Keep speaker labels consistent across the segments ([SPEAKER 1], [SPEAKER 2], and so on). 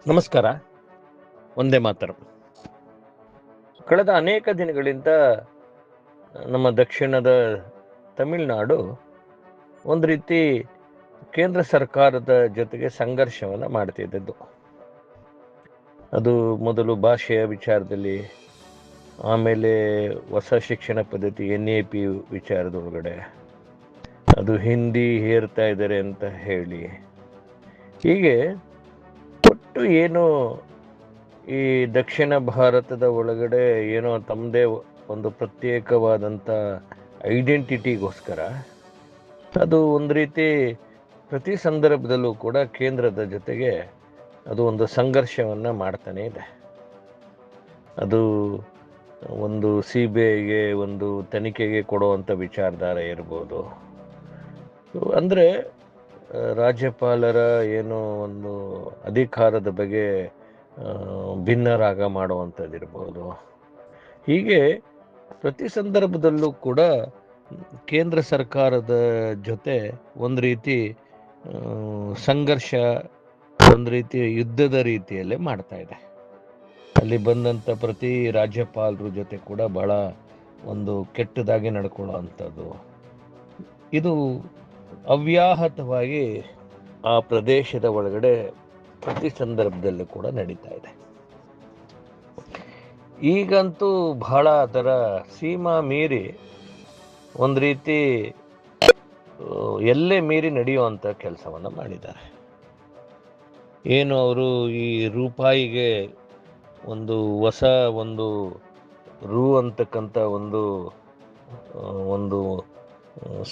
[SPEAKER 1] ನಮಸ್ಕಾರ. ಒಂದೇ ಮಾತರಂ. ಕಳೆದ ಅನೇಕ ದಿನಗಳಿಂದ ನಮ್ಮ ದಕ್ಷಿಣದ ತಮಿಳುನಾಡು ಒಂದು ರೀತಿ ಕೇಂದ್ರ ಸರ್ಕಾರದ ಜೊತೆಗೆ ಸಂಘರ್ಷವನ್ನ ಮಾಡ್ತಿದ್ದದ್ದು. ಅದು ಮೊದಲು ಭಾಷೆಯ ವಿಚಾರದಲ್ಲಿ, ಆಮೇಲೆ ಹೊಸ ಶಿಕ್ಷಣ ಪದ್ಧತಿ NEP ವಿಚಾರದೊಳಗಡೆ, ಅದು ಹಿಂದಿ ಹೇರ್ತಾ ಇದ್ದಾರೆ ಅಂತ ಹೇಳಿ, ಹೀಗೆ ಒಟ್ಟು ಏನು ಈ ದಕ್ಷಿಣ ಭಾರತದ ಒಳಗಡೆ ಏನೋ ತಮ್ಮದೇ ಒಂದು ಪ್ರತ್ಯೇಕವಾದಂಥ ಐಡೆಂಟಿಟಿಗೋಸ್ಕರ ಅದು ಒಂದು ರೀತಿ ಪ್ರತಿ ಸಂದರ್ಭದಲ್ಲೂ ಕೂಡ ಕೇಂದ್ರದ ಜೊತೆಗೆ ಅದು ಒಂದು ಸಂಘರ್ಷವನ್ನು ಮಾಡ್ತಾನೆ ಇದೆ. ಅದು ಒಂದು CBIಗೆ ಒಂದು ತನಿಖೆಗೆ ಕೊಡುವಂಥ ವಿಚಾರಧಾರೆ ಇರ್ಬೋದು, ಅಂದರೆ ರಾಜ್ಯಪಾಲರ ಏನೋ ಒಂದು ಅಧಿಕಾರದ ಬಗ್ಗೆ ಭಿನ್ನರಾಗ ಮಾಡುವಂಥದ್ದಿರ್ಬೋದು. ಹೀಗೆ ಪ್ರತಿ ಸಂದರ್ಭದಲ್ಲೂ ಕೂಡ ಕೇಂದ್ರ ಸರ್ಕಾರದ ಜೊತೆ ಒಂದು ರೀತಿ ಸಂಘರ್ಷ, ಒಂದು ರೀತಿ ಯುದ್ಧದ ರೀತಿಯಲ್ಲೇ ಮಾಡ್ತಾ ಇದೆ. ಅಲ್ಲಿ ಬಂದಂಥ ಪ್ರತಿ ರಾಜ್ಯಪಾಲರ ಜೊತೆ ಕೂಡ ಬಹಳ ಒಂದು ಕೆಟ್ಟದಾಗಿ ನಡ್ಕೊಳ್ಳುವಂಥದ್ದು, ಇದು ಅವ್ಯಾಹತವಾಗಿ ಆ ಪ್ರದೇಶದ ಒಳಗಡೆ ಪ್ರತಿ ಸಂದರ್ಭದಲ್ಲೂ ಕೂಡ ನಡೀತಾ ಇದೆ. ಈಗಂತೂ ಬಹಳ ಅದರ ಸೀಮಾ ಮೀರಿ ಒಂದು ರೀತಿ ಎಲ್ಲೇ ಮೀರಿ ನಡೆಯುವಂಥ ಕೆಲಸವನ್ನು ಮಾಡಿದ್ದಾರೆ. ಏನು ಅವರು ಈ ರೂಪಾಯಿಗೆ ಒಂದು ಹೊಸ ಒಂದು ರೂ ಅಂತಕ್ಕಂಥ ಒಂದು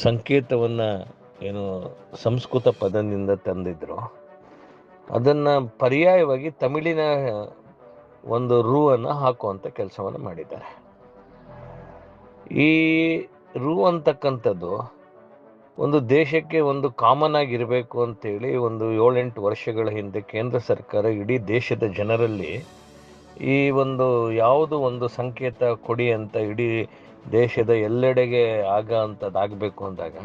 [SPEAKER 1] ಸಂಕೇತವನ್ನು ಏನು ಸಂಸ್ಕೃತ ಪದದಿಂದ ತಂದಿದ್ರು, ಅದನ್ನು ಪರ್ಯಾಯವಾಗಿ ತಮಿಳಿನ ಒಂದು ರೂ ಅನ್ನು ಹಾಕುವಂಥ ಕೆಲಸವನ್ನು ಮಾಡಿದ್ದಾರೆ. ಈ ರೂ ಅಂತಕ್ಕಂಥದ್ದು ಒಂದು ದೇಶಕ್ಕೆ ಒಂದು ಕಾಮನ್ ಆಗಿರಬೇಕು ಅಂತೇಳಿ ಒಂದು 7-8 ವರ್ಷಗಳ ಹಿಂದೆ ಕೇಂದ್ರ ಸರ್ಕಾರ ಇಡೀ ದೇಶದ ಜನರಲ್ಲಿ ಈ ಒಂದು ಯಾವುದು ಒಂದು ಸಂಕೇತ ಕೊಡಿ ಅಂತ ಇಡೀ ದೇಶದ ಎಲ್ಲೆಡೆಗೆ ಅಂಥದ್ದಾಗಬೇಕು ಅಂದಾಗ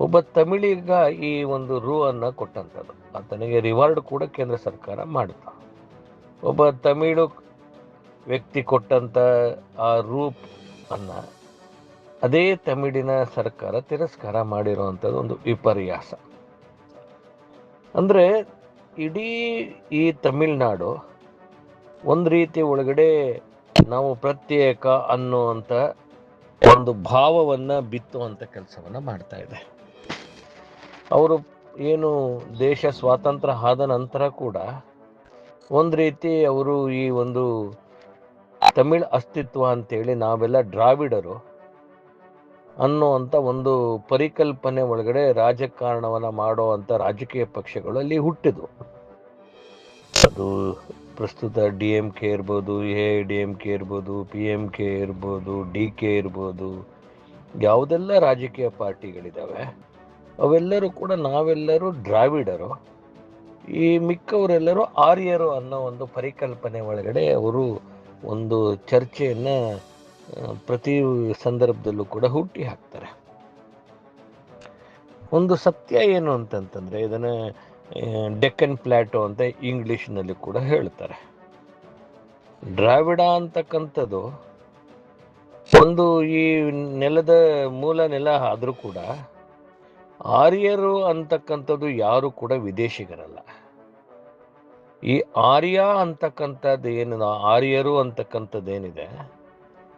[SPEAKER 1] ಒಬ್ಬ ತಮಿಳಿಗ ಈ ಒಂದು ರೂ ಅನ್ನು ಕೊಟ್ಟಂಥದ್ದು, ಆತನಿಗೆ ರಿವಾರ್ಡ್ ಕೂಡ ಕೇಂದ್ರ ಸರ್ಕಾರ ಮಾಡ್ತ. ಒಬ್ಬ ತಮಿಳು ವ್ಯಕ್ತಿ ಕೊಟ್ಟಂಥ ಆ ರೂಪ್ ಅನ್ನು ಅದೇ ತಮಿಳಿನ ಸರ್ಕಾರ ತಿರಸ್ಕಾರ ಮಾಡಿರುವಂಥದ್ದು ಒಂದು ವಿಪರ್ಯಾಸ. ಅಂದರೆ ಇಡೀ ಈ ತಮಿಳುನಾಡು ಒಂದು ರೀತಿ ಒಳಗಡೆ ನಾವು ಪ್ರತ್ಯೇಕ ಅನ್ನುವಂಥ ಒಂದು ಭಾವವನ್ನು ಬಿತ್ತುವಂಥ ಕೆಲಸವನ್ನು ಮಾಡ್ತಾ ಇದೆ. ಅವರು ಏನು ದೇಶ ಸ್ವಾತಂತ್ರ್ಯ ಆದ ನಂತರ ಕೂಡ ಒಂದು ರೀತಿ ಅವರು ಈ ಒಂದು ತಮಿಳ್ ಅಸ್ತಿತ್ವ ಅಂತೇಳಿ ನಾವೆಲ್ಲ ದ್ರಾವಿಡರು ಅನ್ನುವಂಥ ಒಂದು ಪರಿಕಲ್ಪನೆ ಒಳಗಡೆ ರಾಜಕಾರಣವನ್ನು ಮಾಡುವಂಥ ರಾಜಕೀಯ ಪಕ್ಷಗಳು ಅಲ್ಲಿ ಹುಟ್ಟಿದ್ವು. ಅದು ಪ್ರಸ್ತುತ DMK ಇರ್ಬೋದು, AIDMK ಇರ್ಬೋದು, PMK ಇರ್ಬೋದು, DK ಇರ್ಬೋದು, ಯಾವುದೆಲ್ಲ ರಾಜಕೀಯ ಪಾರ್ಟಿಗಳಿದ್ದಾವೆ ಅವೆಲ್ಲರೂ ಕೂಡ ನಾವೆಲ್ಲರೂ ದ್ರಾವಿಡರು, ಈ ಮಿಕ್ಕವರೆಲ್ಲರೂ ಆರ್ಯರು ಅನ್ನೋ ಒಂದು ಪರಿಕಲ್ಪನೆ ಒಳಗಡೆ ಅವರು ಒಂದು ಚರ್ಚೆಯನ್ನು ಪ್ರತಿ ಸಂದರ್ಭದಲ್ಲೂ ಕೂಡ ಹುಟ್ಟಿ ಹಾಕ್ತಾರೆ. ಒಂದು ಸತ್ಯ ಏನು ಅಂತಂತಂದರೆ, ಇದನ್ನು ಡೆಕ್ಕನ್ ಪ್ಲಾಟೋ ಅಂತ ಇಂಗ್ಲೀಷ್ನಲ್ಲಿ ಕೂಡ ಹೇಳ್ತಾರೆ. ದ್ರಾವಿಡ ಅಂತಕ್ಕಂಥದ್ದು ಒಂದು ಈ ನೆಲದ ಮೂಲ ನೆಲ ಆದರೂ ಕೂಡ ಆರ್ಯರು ಅಂತಕ್ಕಂಥದ್ದು ಯಾರು ಕೂಡ ವಿದೇಶಿಗರಲ್ಲ. ಈ ಆರ್ಯ ಅಂತಕ್ಕಂಥದ್ದು ಏನಿದೆ, ಆರ್ಯರು ಅಂತಕ್ಕಂಥದ್ದೇನಿದೆ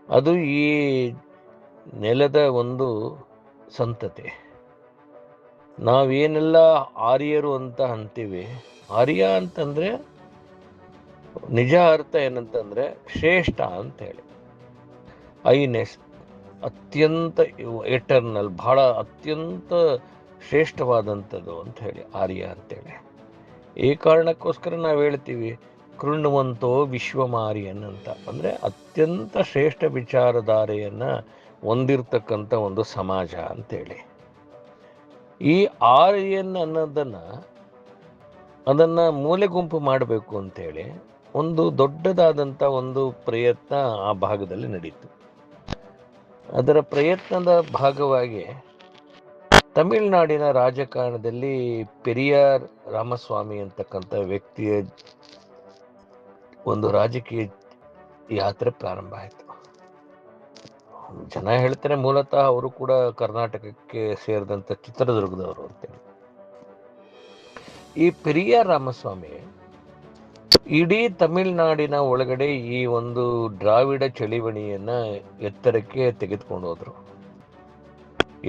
[SPEAKER 1] ಅದು ಈ ನೆಲದ ಒಂದು ಸಂತತಿ. ನಾವೇನೆಲ್ಲ ಆರ್ಯರು ಅಂತ ಅಂತೀವಿ, ಆರ್ಯ ಅಂತಂದರೆ ನಿಜ ಅರ್ಥ ಏನಂತಂದರೆ ಶ್ರೇಷ್ಠ ಅಂತೇಳಿ, ಐನೆಸ್, ಅತ್ಯಂತ ಎಟರ್ನಲ್, ಬಹಳ ಅತ್ಯಂತ ಶ್ರೇಷ್ಠವಾದಂಥದ್ದು ಅಂತ ಹೇಳಿ ಆರ್ಯ ಅಂತೇಳಿ. ಈ ಕಾರಣಕ್ಕೋಸ್ಕರ ನಾವು ಹೇಳ್ತೀವಿ ಕೃಣ್ವಂತೋ ವಿಶ್ವಮಾರ್ಯನ್ ಅಂತ, ಅಂದರೆ ಅತ್ಯಂತ ಶ್ರೇಷ್ಠ ವಿಚಾರಧಾರೆಯನ್ನು ಹೊಂದಿರತಕ್ಕಂಥ ಒಂದು ಸಮಾಜ ಅಂತೇಳಿ. ಈ ಆರ್ಯನ್ ಅದನ್ನು ಮೂಲೆ ಗುಂಪು ಮಾಡಬೇಕು ಅಂತೇಳಿ ಒಂದು ದೊಡ್ಡದಾದಂಥ ಒಂದು ಪ್ರಯತ್ನ ಆ ಭಾಗದಲ್ಲಿ ನಡೀತು. ಅದರ ಪ್ರಯತ್ನದ ಭಾಗವಾಗಿ ತಮಿಳುನಾಡಿನ ರಾಜಕಾರಣದಲ್ಲಿ ಪೆರಿಯಾರ್ ರಾಮಸ್ವಾಮಿ ಅಂತಕ್ಕಂಥ ವ್ಯಕ್ತಿಯ ಒಂದು ರಾಜಕೀಯ ಯಾತ್ರೆ ಪ್ರಾರಂಭ ಆಯಿತು. ಜನ ಹೇಳ್ತಾರೆ ಮೂಲತಃ ಅವರು ಕೂಡ ಕರ್ನಾಟಕಕ್ಕೆ ಸೇರಿದಂಥ ಚಿತ್ರದುರ್ಗದವರು ಅಂತೇಳಿ. ಈ ಪೆರಿಯಾರ್ ರಾಮಸ್ವಾಮಿ ಇಡೀ ತಮಿಳುನಾಡಿನ ಒಳಗಡೆ ಈ ಒಂದು ದ್ರಾವಿಡ ಚಳವಳಿಯನ್ನ ಎತ್ತರಕ್ಕೆ ತೆಗೆದುಕೊಂಡು ಹೋದ್ರು.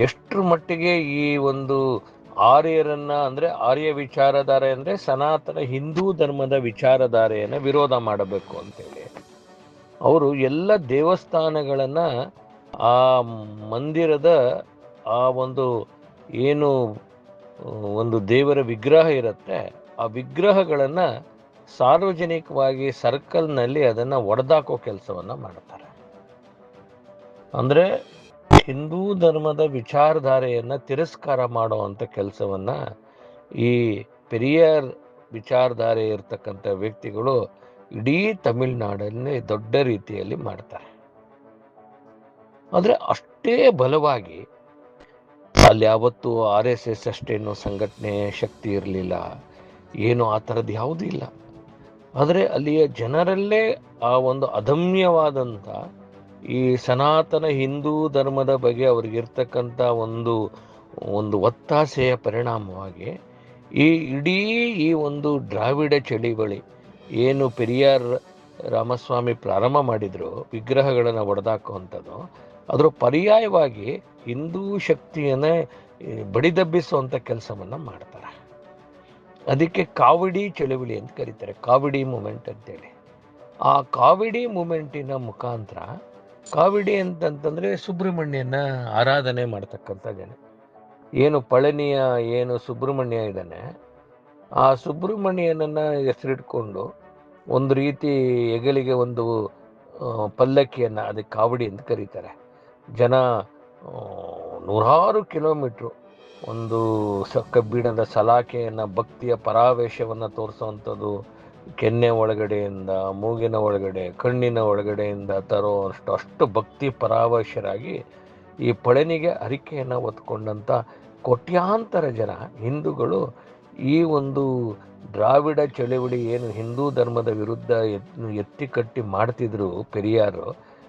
[SPEAKER 1] ಎಷ್ಟರ ಮಟ್ಟಿಗೆ ಈ ಒಂದು ಆರ್ಯರನ್ನ ಅಂದ್ರೆ ಆರ್ಯ ವಿಚಾರಧಾರೆ ಅಂದ್ರೆ ಸನಾತನ ಹಿಂದೂ ಧರ್ಮದ ವಿಚಾರಧಾರೆಯನ್ನ ವಿರೋಧ ಮಾಡಬೇಕು ಅಂತೇಳಿ ಅವರು ಎಲ್ಲ ದೇವಸ್ಥಾನಗಳನ್ನ ಆ ಮಂದಿರದ ಆ ಒಂದು ಏನು ಒಂದು ದೇವರ ವಿಗ್ರಹ ಇರುತ್ತೆ ಆ ವಿಗ್ರಹಗಳನ್ನ ಸಾರ್ವಜನಿಕವಾಗಿ ಸರ್ಕಲ್ನಲ್ಲಿ ಅದನ್ನ ಒಡೆದಾಕೋ ಕೆಲಸವನ್ನ ಮಾಡ್ತಾರೆ. ಅಂದ್ರೆ ಹಿಂದೂ ಧರ್ಮದ ವಿಚಾರಧಾರೆಯನ್ನ ತಿರಸ್ಕಾರ ಮಾಡುವಂತ ಕೆಲಸವನ್ನ ಈ ಪೆರಿಯಾರ್ ವಿಚಾರಧಾರೆ ಇರ್ತಕ್ಕಂಥ ವ್ಯಕ್ತಿಗಳು ಇಡೀ ತಮಿಳುನಾಡಲ್ಲಿ ದೊಡ್ಡ ರೀತಿಯಲ್ಲಿ ಮಾಡ್ತಾರೆ. ಆದ್ರೆ ಅಷ್ಟೇ ಬಲವಾಗಿ ಅಲ್ಲಿ ಯಾವತ್ತು RSS ಅಷ್ಟೇನು ಸಂಘಟನೆ ಶಕ್ತಿ ಇರಲಿಲ್ಲ, ಏನು ಆ ಥರದ್ದು ಯಾವುದೂ ಇಲ್ಲ. ಆದರೆ ಅಲ್ಲಿಯ ಜನರಲ್ಲೇ ಆ ಒಂದು ಅದಮ್ಯವಾದಂಥ ಈ ಸನಾತನ ಹಿಂದೂ ಧರ್ಮದ ಬಗ್ಗೆ ಅವ್ರಿಗಿರ್ತಕ್ಕಂಥ ಒಂದು ಒತ್ತಾಸೆಯ ಪರಿಣಾಮವಾಗಿ ಈ ಇಡೀ ಈ ಒಂದು ದ್ರಾವಿಡ ಚಳವಳಿ ಏನು ಪೆರಿಯಾರ್ ರಾಮಸ್ವಾಮಿ ಪ್ರಾರಂಭ ಮಾಡಿದ್ರು ವಿಗ್ರಹಗಳನ್ನು ಒಡೆದಾಕುವಂಥದ್ದು, ಅದರ ಪರ್ಯಾಯವಾಗಿ ಹಿಂದೂ ಶಕ್ತಿಯನ್ನೇ ಬಡಿದಬ್ಬಿಸುವಂಥ ಕೆಲಸವನ್ನು ಮಾಡ್ತಾರೆ. ಅದಕ್ಕೆ ಕಾವಡಿ ಚಳವಳಿ ಅಂತ ಕರೀತಾರೆ, ಕಾವಡಿ ಮೂಮೆಂಟ್ ಅಂತೇಳಿ. ಆ ಕಾವಡಿ ಮೂಮೆಂಟಿನ ಮುಖಾಂತರ, ಕಾವಡಿ ಅಂತಂತಂದರೆ ಸುಬ್ರಹ್ಮಣ್ಯನ ಆರಾಧನೆ ಮಾಡ್ತಕ್ಕಂಥ ಜನ. ಏನು ಪಳನಿಯ ಏನು ಸುಬ್ರಹ್ಮಣ್ಯ ಇದ್ದಾನೆ, ಆ ಸುಬ್ರಹ್ಮಣ್ಯನನ್ನು ಹೆಸರಿಟ್ಕೊಂಡು ಒಂದು ರೀತಿ ಹೆಗಲಿಗೆ ಒಂದು ಪಲ್ಲಕ್ಕಿಯನ್ನು, ಅದಕ್ಕೆ ಕಾವಡಿ ಅಂತ ಕರೀತಾರೆ. ಜನ ನೂರಾರು ಕಿಲೋಮೀಟ್ರು ಒಂದು ಕಬ್ಬಿಣದ ಸಲಾಕೆಯನ್ನು ಭಕ್ತಿಯ ಪರಾವೇಶವನ್ನು ತೋರಿಸುವಂಥದ್ದು, ಕೆನ್ನೆ ಒಳಗಡೆಯಿಂದ, ಮೂಗಿನ ಒಳಗಡೆ, ಕಣ್ಣಿನ ಒಳಗಡೆಯಿಂದ ತರೋ ಅಷ್ಟು ಭಕ್ತಿ ಪರಾವೇಶರಾಗಿ ಈ ಪಳನಿಗೆ ಹರಿಕೆಯನ್ನು ಹೊತ್ಕೊಂಡಂಥ ಕೋಟ್ಯಾಂತರ ಜನ ಹಿಂದೂಗಳು ಈ ಒಂದು ದ್ರಾವಿಡ ಚಳವಳಿ ಏನು ಹಿಂದೂ ಧರ್ಮದ ವಿರುದ್ಧ ಎತ್ತಿ ಕಟ್ಟಿ ಮಾಡ್ತಿದ್ರು ಪೆರಿಯಾರು,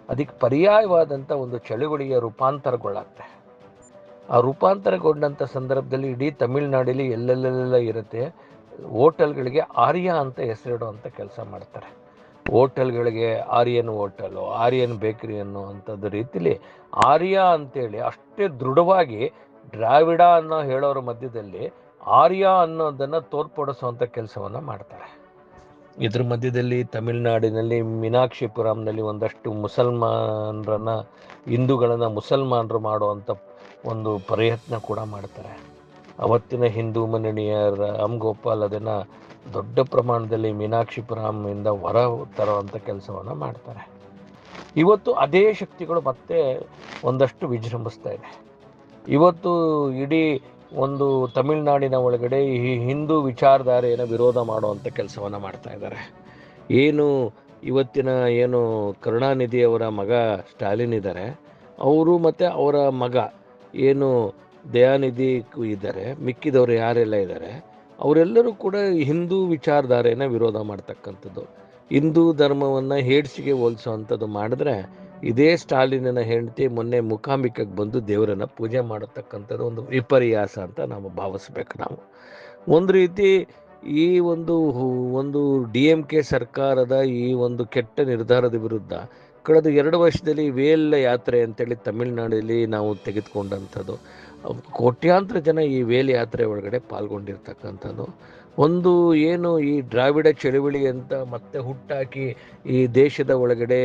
[SPEAKER 1] ಅದಕ್ಕೆ ಪರ್ಯಾಯವಾದಂಥ ಒಂದು ಚಳವಳಿಯ ರೂಪಾಂತರಗೊಳ್ಳುತ್ತೆ. ಆ ರೂಪಾಂತರಗೊಂಡಂಥ ಸಂದರ್ಭದಲ್ಲಿ ಇಡೀ ತಮಿಳುನಾಡಲ್ಲಿ ಎಲ್ಲೆಲ್ಲೆಲ್ಲ ಇರುತ್ತೆ ಹೋಟೆಲ್ಗಳಿಗೆ ಆರ್ಯ ಅಂತ ಹೆಸರಿಡುವಂಥ ಕೆಲಸ ಮಾಡ್ತಾರೆ. ಹೋಟೆಲ್ಗಳಿಗೆ ಆರ್ಯನ್ ಹೋಟೆಲು, ಆರ್ಯನ್ ಬೇಕರಿ ಅನ್ನುವಂಥದ್ದು ರೀತಿಲಿ ಆರ್ಯ ಅಂತೇಳಿ ಅಷ್ಟೇ ದೃಢವಾಗಿ ದ್ರಾವಿಡ ಅನ್ನೋ ಹೇಳೋರ ಮಧ್ಯದಲ್ಲಿ ಆರ್ಯ ಅನ್ನೋದನ್ನು ತೋರ್ಪಡಿಸುವಂಥ ಕೆಲಸವನ್ನು ಮಾಡ್ತಾರೆ. ಇದ್ರ ಮಧ್ಯದಲ್ಲಿ ತಮಿಳುನಾಡಿನಲ್ಲಿ ಮೀನಾಕ್ಷಿಪುರಂನಲ್ಲಿ ಒಂದಷ್ಟು ಮುಸಲ್ಮಾನರನ್ನು, ಹಿಂದೂಗಳನ್ನು ಮುಸಲ್ಮಾನರು ಮಾಡುವಂಥ ಒಂದು ಪ್ರಯತ್ನ ಕೂಡ ಮಾಡ್ತಾರೆ. ಅವತ್ತಿನ ಹಿಂದೂ ಮುನ್ನಣಿಯ ರಾಮ್ ಗೋಪಾಲ್ ಅದನ್ನು ದೊಡ್ಡ ಪ್ರಮಾಣದಲ್ಲಿ ಮೀನಾಕ್ಷಿಪುರಂನಿಂದ ಹೊರ ತರುವಂಥ ಕೆಲಸವನ್ನು ಮಾಡ್ತಾರೆ. ಇವತ್ತು ಅದೇ ಶಕ್ತಿಗಳು ಮತ್ತೆ ಒಂದಷ್ಟು ವಿಜೃಂಭಿಸ್ತಾ ಇದೆ. ಇವತ್ತು ಇಡೀ ಒಂದು ತಮಿಳುನಾಡಿನ ಒಳಗಡೆ ಈ ಹಿಂದೂ ವಿಚಾರಧಾರೆಯನ್ನು ವಿರೋಧ ಮಾಡುವಂಥ ಕೆಲಸವನ್ನು ಮಾಡ್ತಾ ಇದ್ದಾರೆ. ಏನು ಇವತ್ತಿನ ಏನು ಕರುಣಾನಿಧಿಯವರ ಮಗ ಸ್ಟಾಲಿನ್ ಇದ್ದಾರೆ, ಅವರು ಮತ್ತು ಅವರ ಮಗ ಏನು ದಯಾನಿಧಿ ಇದ್ದಾರೆ, ಮಿಕ್ಕಿದವರು ಯಾರೆಲ್ಲ ಇದ್ದಾರೆ ಅವರೆಲ್ಲರೂ ಕೂಡ ಹಿಂದೂ ವಿಚಾರಧಾರೆಯನ್ನು ವಿರೋಧ ಮಾಡ್ತಕ್ಕಂಥದ್ದು, ಹಿಂದೂ ಧರ್ಮವನ್ನು ಹೇಡ್ಸಿಗೆ ಹೋಲಿಸುವಂಥದ್ದು ಮಾಡಿದ್ರೆ, ಇದೇ ಸ್ಟಾಲಿನನ ಹೆಂಡತಿ ಮೊನ್ನೆ ಮೂಕಾಂಬಿಕೆಗೆ ಬಂದು ದೇವರನ್ನು ಪೂಜೆ ಮಾಡತಕ್ಕಂಥದ್ದು ಒಂದು ವಿಪರ್ಯಾಸ ಅಂತ ನಾವು ಭಾವಿಸ್ಬೇಕು. ನಾವು ಒಂದು ರೀತಿ ಈ ಒಂದು DMK ಸರ್ಕಾರದ ಈ ಒಂದು ಕೆಟ್ಟ ನಿರ್ಧಾರದ ವಿರುದ್ಧ ಕಳೆದ 2 ವರ್ಷದಲ್ಲಿ ವೇಲ್ ಯಾತ್ರೆ ಅಂತೇಳಿ ತಮಿಳುನಾಡಲ್ಲಿ ನಾವು ತೆಗೆದುಕೊಂಡಂಥದ್ದು, ಕೋಟ್ಯಾಂತರ ಜನ ಈ ವೇಲ್ ಯಾತ್ರೆ ಒಳಗಡೆ ಪಾಲ್ಗೊಂಡಿರ್ತಕ್ಕಂಥದ್ದು, ಒಂದು ಏನು ಈ ದ್ರಾವಿಡ ಚಳವಳಿ ಅಂತ ಮತ್ತೆ ಹುಟ್ಟಾಕಿ ಈ ದೇಶದ ಒಳಗಡೆ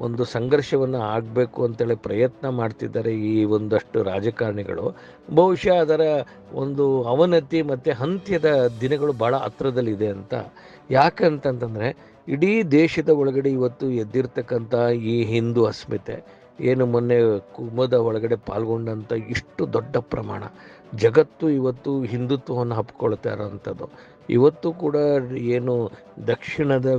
[SPEAKER 1] ಒಂದು ಸಂಘರ್ಷವನ್ನು ಆಗಬೇಕು ಅಂತೇಳಿ ಪ್ರಯತ್ನ ಮಾಡ್ತಿದ್ದಾರೆ ಈ ಒಂದಷ್ಟು ರಾಜಕಾರಣಿಗಳು. ಬಹುಶಃ ಅದರ ಒಂದು ಅವನತಿ ಮತ್ತು ಅಂತ್ಯದ ದಿನಗಳು ಭಾಳ ಹತ್ರದಲ್ಲಿದೆ ಅಂತ. ಯಾಕಂತಂತಂದರೆ ಇಡೀ ದೇಶದ ಒಳಗಡೆ ಇವತ್ತು ಎದ್ದಿರ್ತಕ್ಕಂಥ ಈ ಹಿಂದೂ ಅಸ್ಮಿತೆ ಏನು ಮೊನ್ನೆ ಕುಂಭದ ಒಳಗಡೆ ಪಾಲ್ಗೊಂಡಂಥ ಇಷ್ಟು ದೊಡ್ಡ ಪ್ರಮಾಣ ಜಗತ್ತು ಇವತ್ತು ಹಿಂದುತ್ವವನ್ನು ಹಪ್ಕೊಳ್ತಾ ಇರೋವಂಥದ್ದು, ಇವತ್ತು ಕೂಡ ಏನು ದಕ್ಷಿಣದ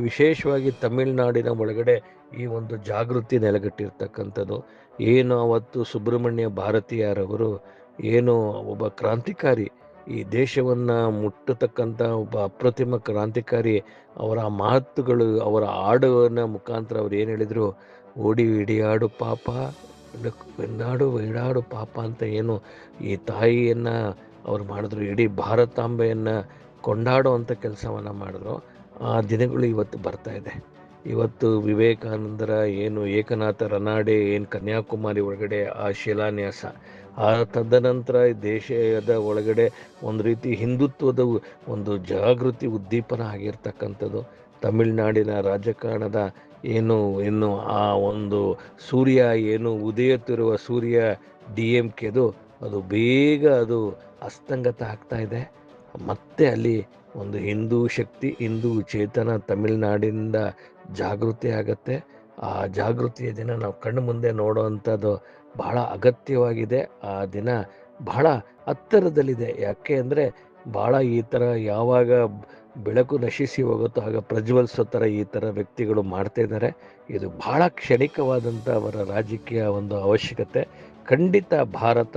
[SPEAKER 1] ವಿಶೇಷವಾಗಿ ತಮಿಳುನಾಡಿನ ಒಳಗಡೆ ಈ ಒಂದು ಜಾಗೃತಿ ನೆಲೆಗಟ್ಟಿರ್ತಕ್ಕಂಥದ್ದು, ಏನು ಅವತ್ತು ಸುಬ್ರಹ್ಮಣ್ಯ ಭಾರತೀಯರವರು ಏನು ಒಬ್ಬ ಕ್ರಾಂತಿಕಾರಿ, ಈ ದೇಶವನ್ನು ಮುಟ್ಟತಕ್ಕಂಥ ಒಬ್ಬ ಅಪ್ರತಿಮ ಕ್ರಾಂತಿಕಾರಿ, ಅವರ ಮಾತುಗಳು, ಅವರ ಹಾಡುವಿನ ಮುಖಾಂತರ ಅವ್ರು ಏನು ಹೇಳಿದರು, ಓಡಿ ಇಡಿಯಾಡು ಪಾಪ, ಬೆನ್ನಾಡು ಈಡಾಡು ಪಾಪ ಅಂತ ಏನು ಈ ತಾಯಿಯನ್ನು ಅವ್ರು ಮಾಡಿದ್ರು, ಇಡೀ ಭಾರತಾಂಬೆಯನ್ನು ಕೊಂಡಾಡುವಂಥ ಕೆಲಸವನ್ನು ಮಾಡಿದ್ರು. ಆ ದಿನಗಳು ಇವತ್ತು ಬರ್ತಾ ಇದೆ. ಇವತ್ತು ವಿವೇಕಾನಂದರ ಏನು ಏಕನಾಥ ರನಾಡೆ ಏನು ಕನ್ಯಾಕುಮಾರಿ ಒಳಗಡೆ ಆ ಶಿಲಾನ್ಯಾಸ, ಆ ತದನಂತರ ದೇಶದ ಒಳಗಡೆ ಒಂದು ರೀತಿ ಹಿಂದುತ್ವದ ಒಂದು ಜಾಗೃತಿ ಉದ್ದೀಪನ ಆಗಿರ್ತಕ್ಕಂಥದ್ದು. ತಮಿಳುನಾಡಿನ ರಾಜಕಾರಣದ ಏನು ಏನು ಆ ಒಂದು ಸೂರ್ಯ ಏನು ಉದಯುತ್ತಿರುವ ಸೂರ್ಯ DMKದು ಅದು ಬೇಗ ಅದು ಅಸ್ತಂಗತ ಆಗ್ತಾ ಇದೆ. ಮತ್ತೆ ಅಲ್ಲಿ ಒಂದು ಹಿಂದೂ ಶಕ್ತಿ, ಹಿಂದೂ ಚೇತನ ತಮಿಳುನಾಡಿನಿಂದ ಜಾಗೃತಿ ಆಗತ್ತೆ. ಆ ಜಾಗೃತಿಯ ದಿನ ನಾವು ಕಣ್ಣು ಮುಂದೆ ನೋಡುವಂಥದ್ದು ಬಹಳ ಅಗತ್ಯವಾಗಿದೆ. ಆ ದಿನ ಬಹಳ ಹತ್ತಿರದಲ್ಲಿದೆ. ಯಾಕೆ ಅಂದರೆ ಭಾಳ ಈ ಥರ ಯಾವಾಗ ಬೆಳಕು ನಶಿಸಿ ಹೋಗುತ್ತೋ ಆಗ ಪ್ರಜ್ವಲಿಸೋ ಥರ ಈ ಥರ ವ್ಯಕ್ತಿಗಳು ಮಾಡ್ತಾ ಇದ್ದಾರೆ. ಇದು ಬಹಳ ಕ್ಷಣಿಕವಾದಂಥ ಅವರ ರಾಜಕೀಯ ಒಂದು ಅವಶ್ಯಕತೆ. ಖಂಡಿತ ಭಾರತ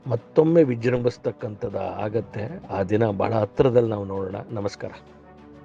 [SPEAKER 1] ಮತ್ತೊಮ್ಮೆ ವಿಜೃಂಭಿಸ್ತಕ್ಕಂಥದ್ದು ಆಗತ್ತೆ. ಆ ದಿನ ಬಹಳ ಹತ್ತಿರದಲ್ಲಿ ನಾವು ನೋಡೋಣ. ನಮಸ್ಕಾರ.